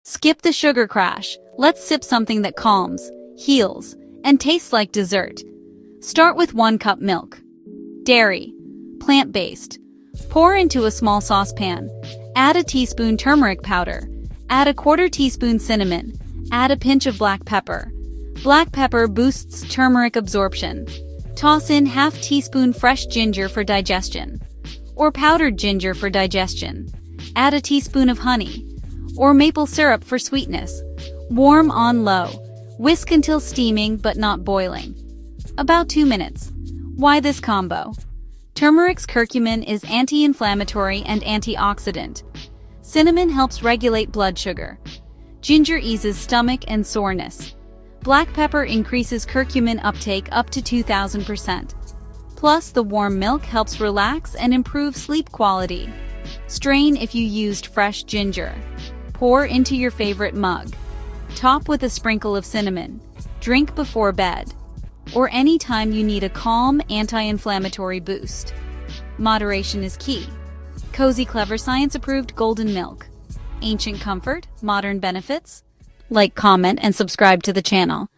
Skip the sugar crash. Let's sip something that calms, heals, and tastes like dessert. Start with 1 cup milk. Dairy. Plant-based. Pour into a small saucepan. Add a teaspoon turmeric powder. Add a 1/4 teaspoon cinnamon. Add a pinch of black pepper. Black pepper boosts turmeric absorption. Toss in 1/2 teaspoon fresh ginger for digestion, or powdered ginger for digestion. Add a teaspoon of honey, or maple syrup for sweetness. Warm on low. Whisk until steaming but not boiling. About 2 minutes. Why this combo? Turmeric's curcumin is anti-inflammatory and antioxidant. Cinnamon helps regulate blood sugar. Ginger eases stomach and soreness. Black pepper increases curcumin uptake up to 2000%. Plus, the warm milk helps relax and improve sleep quality. Strain if you used fresh ginger. Pour into your favorite mug. Top with a sprinkle of cinnamon. Drink before bed, or anytime you need a calm, anti-inflammatory boost. Moderation is key. Cozy, clever, science-approved golden milk. Ancient comfort, modern benefits. Like, comment, and subscribe to the channel.